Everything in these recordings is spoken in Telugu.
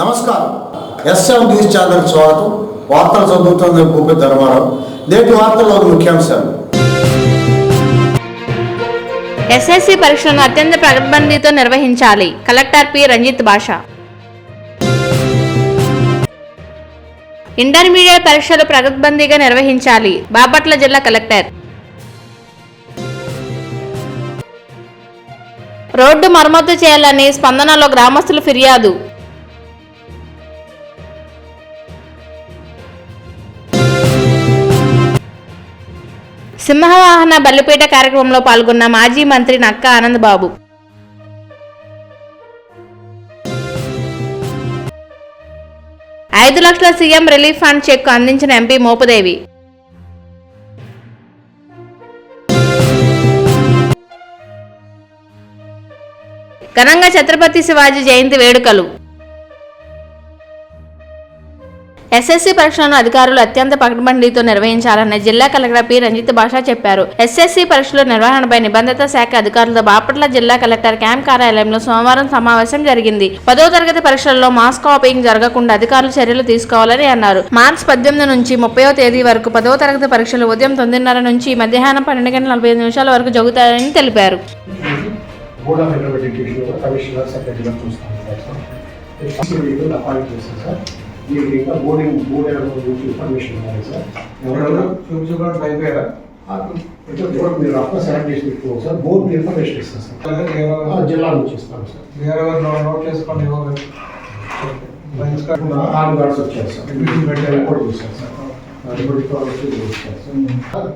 నమస్కారం. ఎస్ఎం న్యూస్ ఛానల్ స్వాగతం. వార్తలు చదువుతున్న భూపతి ధర్మారావు. నేటి వార్తల్లోని ముఖ్యాంశాలు. ఎస్ఎస్సి పరీక్షలను అత్యంత పకడ్బందీతో నిర్వహించాలి. కలెక్టర్ పి రంజిత్ భాష. ఇంటర్మీడియట్ పరీక్షలు పకడ్బందీగా నిర్వహించాలి. బాపట్ల జిల్లా కలెక్టర్. రోడ్డు మరమ్మతు చేయాలని స్పందనలో గ్రామస్తులు ఫిర్యాదు. సింహవాహన బల్లిపేట కార్యక్రమంలో పాల్గొన్న మాజీ మంత్రి నక్కా ఆనందబాబు. $5 లక్షల సీఎం రిలీఫ్ ఫండ్ చెక్ అందించిన ఎంపీ మోపుదేవి. ఘనంగా ఛత్రపతి శివాజీ జయంతి వేడుకలు. ఎస్ఎస్సి పరీక్షలను అధికారులు అత్యంత పకడ్బందీతో నిర్వహించాలని జిల్లా కలెక్టర్ పి రంజిత్ భాష చెప్పారు. ఎస్ఎస్సి పరీక్షల నిర్వహణపై నిబంధత శాఖ అధికారులతో బాపట్ల జిల్లా కలెక్టర్ క్యాంప్ కార్యాలయంలో సోమవారం సమావేశం జరిగింది. 10వ తరగతి పరీక్షల్లో మాస్ కాపీయింగ్ జరగకుండా అధికారులు చర్యలు తీసుకోవాలని అన్నారు. మార్చి 18 నుంచి 30వ తేదీ వరకు 10వ తరగతి పరీక్షలు ఉదయం 9:30 నుంచి మధ్యాహ్నం 12:45 వరకు జరుగుతాయని తెలిపారు. మీకు ఇంకా బోర్డింగ్ బోర్డు గురించి ఇన్ఫర్మేషన్ ఇవ్వాలి సార్. ఎవరైనా మీరు అప్పుడు సెలెక్ట్ చేసి పెట్టుకోవాలి సార్. బోర్డు ఇన్ఫర్మేషన్ ఇస్తాం సార్. జిల్లా నుంచి ఇస్తాం సార్. నోట్ చేసుకోండి. 6 గార్డ్స్ వచ్చారు సార్. రిపోర్ట్ చేశారు సార్.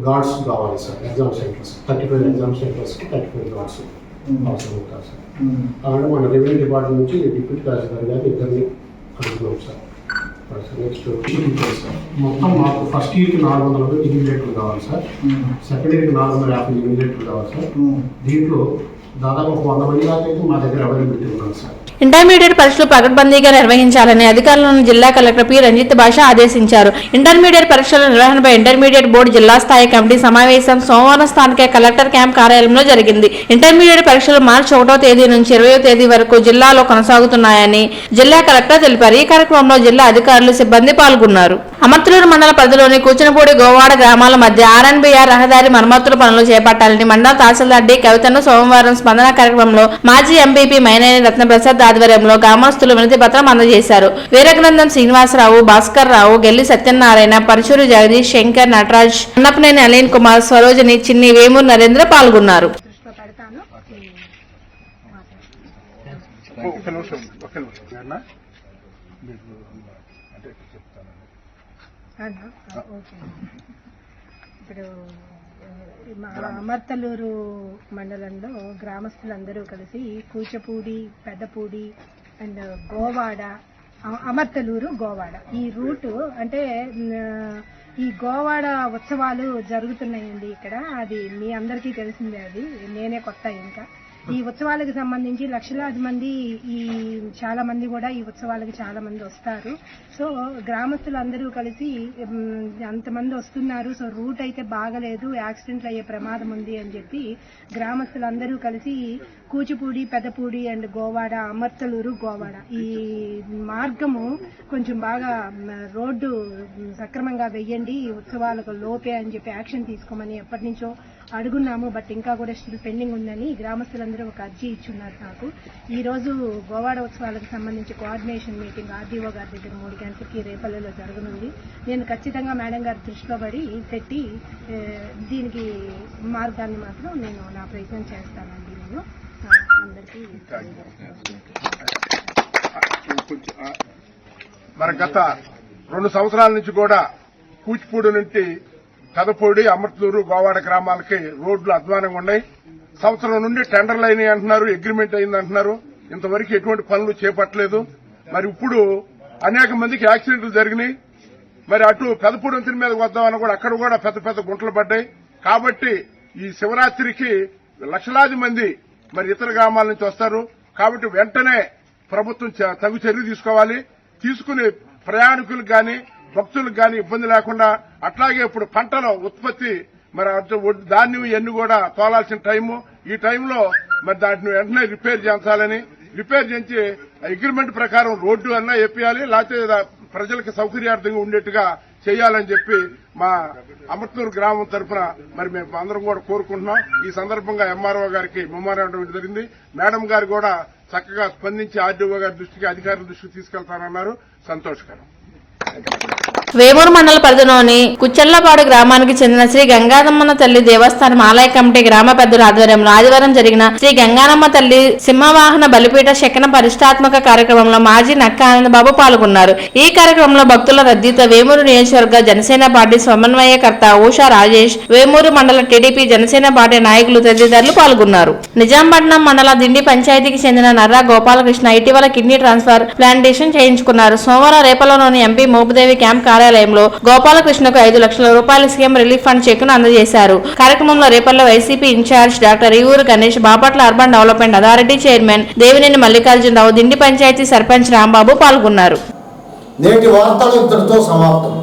గార్డ్స్ కావాలి సార్. ఎగ్జామ్ సెంటర్స్ 35 ఎగ్జామ్ సెంటర్స్కి 35 గార్డ్స్ అవసరం అవుతారు సార్. అలాగే మన రెవెన్యూ డిపార్ట్మెంట్ నుంచి డిప్యూటీ తహసీల్దార్ గారు ఇద్దరిని అనుకున్నాం సార్. నెక్స్ట్ సార్ మొత్తం మాకు ఫస్ట్ ఇయర్కి 400 ఇన్విజిలేటర్లు కావాలి సార్. సెకండ్ ఇయర్కి 450 ఇన్విజిలేటర్లు కావాలి సార్. దీంట్లో దాదాపు 100 మంది దాకా అయితే మా దగ్గర అవైలబిలిటీ ఉన్నారు సార్. ఇంటర్మీడియట్ పరీక్షలు పకడ్బందీగా నిర్వహించాలని అధికారులను జిల్లా కలెక్టర్ పి రంజిత్ భాష ఆదేశించారు. ఇంటర్మీడియట్ పరీక్షల నిర్వహణపై ఇంటర్మీడియట్ బోర్డు జిల్లా స్థాయి కమిటీ సమావేశం సోమవారం స్థానిక కలెక్టర్ క్యాంప్ కార్యాలయంలో జరిగింది. ఇంటర్మీడియట్ పరీక్షలు మార్చి 1వ తేదీ నుంచి 20వ తేదీ వరకు జిల్లాలో కొనసాగుతున్నాయని జిల్లా కలెక్టర్ తెలిపారు. ఈ కార్యక్రమంలో జిల్లా అధికారులు సిబ్బంది పాల్గొన్నారు. అమర్తలూరు మండల పరిధిలోని కూచనపూడి గోవాడ గ్రామాల మధ్య ఆర్ఎన్బిఆర్ రహదారి మరమ్మతుల పనులు చేపట్టాలని మండల తహసీల్దార్ డి కవితను సోమవారం స్పందన కార్యక్రమంలో మాజీ ఎంపీపీ మైనేని రత్నప్రసాద్ ఆధ్వర్యంలో గ్రామస్తులు వినతి పత్రం అందజేశారు. వీరగ్రంథం శ్రీనివాసరావు, భాస్కర్ రావు, గెల్లి సత్యనారాయణ, పరశురు జగదీష్, శంకర్, నటరాజ్, అన్నపనేని అలీన్ కుమార్, సరోజిని, చిన్ని, వేమూరు నరేంద్ర పాల్గొన్నారు. ఇప్పుడు అమర్తలూరు మండలంలో గ్రామస్తులందరూ కలిసి కూచపూడి, పెద్దపూడి అండ్ గోవాడ, అమర్తలూరు, గోవాడ ఈ రూటు అంటే ఈ గోవాడ ఉత్సవాలు జరుగుతున్నాయండి ఇక్కడ. అది మీ అందరికీ తెలిసిందే. అది నేనే కొత్త. ఇంకా ఈ ఉత్సవాలకు సంబంధించి లక్షలాది మంది చాలా మంది కూడా ఈ ఉత్సవాలకు చాలా మంది వస్తారు. సో గ్రామస్తులందరూ కలిసి అంతమంది వస్తున్నారు. సో రూట్ అయితే బాగలేదు, యాక్సిడెంట్లు అయ్యే ప్రమాదం ఉంది అని చెప్పి గ్రామస్తులందరూ కలిసి కూచిపూడి, పెదపూడి అండ్ గోవాడ, అమర్తలూరు, గోవాడ ఈ మార్గము కొంచెం బాగా రోడ్డు సక్రమంగా వెయ్యండి ఈ ఉత్సవాలకు లోపే అని చెప్పి యాక్షన్ తీసుకోమని ఎప్పటి నుంచో అడుగున్నాము. బట్ ఇంకా కూడా స్టిల్ పెండింగ్ ఉందని గ్రామస్తులందరూ ఒక అర్జీ ఇచ్చున్నారు నాకు. ఈ రోజు గోవాడ ఉత్సవాలకు సంబంధించి కోఆర్డినేషన్ మీటింగ్ ఆర్డీఓ గారి దగ్గర 3 గంటలకి రేపల్లెలో జరగనుంది. నేను ఖచ్చితంగా మేడం గారి దృష్టిలో పెట్టి దీనికి మార్గాన్ని మాత్రం నేను నా ప్రయత్నం చేస్తానండి. నేను అందరికీ మన గత 2 సంవత్సరాల నుంచి కూడా కూచిపూడి నుండి పెదపూడి, అమర్తలూరు, గోవాడ గ్రామాలకి రోడ్లు అధ్వానంగా ఉన్నాయి. సంవత్సరం నుండి టెండర్లు అయినాయి అంటున్నారు, అగ్రిమెంట్ అయింది అంటున్నారు. ఇంతవరకు ఎటువంటి పనులు చేపట్టలేదు. మరి ఇప్పుడు అనేక మందికి యాక్సిడెంట్లు జరిగినాయి. మరి అటు పెదపూడి వంతెన మీద వద్దామని కూడా అక్కడ కూడా పెద్ద పెద్ద గుంటలు పడ్డాయి. కాబట్టి ఈ శివరాత్రికి లక్షలాది మంది మరి ఇతర గ్రామాల నుంచి వస్తారు. కాబట్టి వెంటనే ప్రభుత్వం తగు చర్య తీసుకోవాలి. తీసుకుని ప్రయాణికులకు గాని భక్తులకు గాని ఇబ్బంది లేకుండా, అట్లాగే ఇప్పుడు పంటల ఉత్పత్తి మరి ధాన్యం ఇవన్నీ కూడా తోలాల్సిన టైము, ఈ టైంలో మరి దాటిని వెంటనే రిపేర్ చేయించాలని రిపేర్ చేయించి అగ్రిమెంట్ ప్రకారం రోడ్డు అన్నా వేపియాలి, లేకపోతే ప్రజలకు సౌకర్యార్థంగా ఉండేట్టుగా చేయాలని చెప్పి మా అమర్తూరు గ్రామం తరఫున మరి మేము అందరం కూడా కోరుకుంటున్నాం. ఈ సందర్భంగా ఎంఆర్ఓ గారికి మెమోరాండం ఇవ్వడం జరిగింది. మేడం గారు కూడా చక్కగా స్పందించి ఆర్డీఓ గారి దృష్టికి, అధికారుల దృష్టికి తీసుకెళ్తానన్నారు. సంతోషకరం. వేమూరు మండల పరిధిలోని కుచ్చెళ్లపాడు గ్రామానికి చెందిన శ్రీ గంగానమ్మ తల్లి దేవస్థానం ఆలయ కమిటీ గ్రామ పెద్దల ఆధ్వర్యంలో ఆదివారం జరిగిన శ్రీ గంగానమ్మ తల్లి సింహవాహన బలిపీఠ శకన పరిష్టాత్మక కార్యక్రమంలో మాజీ నక్క ఆనందబాబు పాల్గొన్నారు. ఈ కార్యక్రమంలో భక్తుల రద్దీతో వేమూరు నియోజకవర్గ జనసేన పార్టీ సమన్వయకర్త ఉషా రాజేష్, వేమూరు మండల టీడీపీ జనసేన పార్టీ నాయకులు తదితరులు పాల్గొన్నారు. నిజాంపట్నం మండల దిండి పంచాయతీకి చెందిన నర్రా గోపాలకృష్ణ ఇటీవల కిడ్నీ ట్రాన్స్ఫర్ ప్లాంటేషన్ చేయించుకున్నారు. సోమవారం రేపల్లోని ఎంపీ మోపుదేవి క్యాంప్ కార్యాలయంలో గోపాలకృష్ణకు 5 లక్షల రూపాయల సీఎం రిలీఫ్ ఫండ్ చెక్కును అందజేశారు. కార్యక్రమంలో రేపల్లో YCP in charge doctor Evuru Ganesh, Bapatla urban development authority chairman Devineni Mallikarjunarao, Dindi panchayat sarpanch Rambabu పాల్గొన్నారు. నేటి వార్తలు ఇంతటితో సమాప్తం.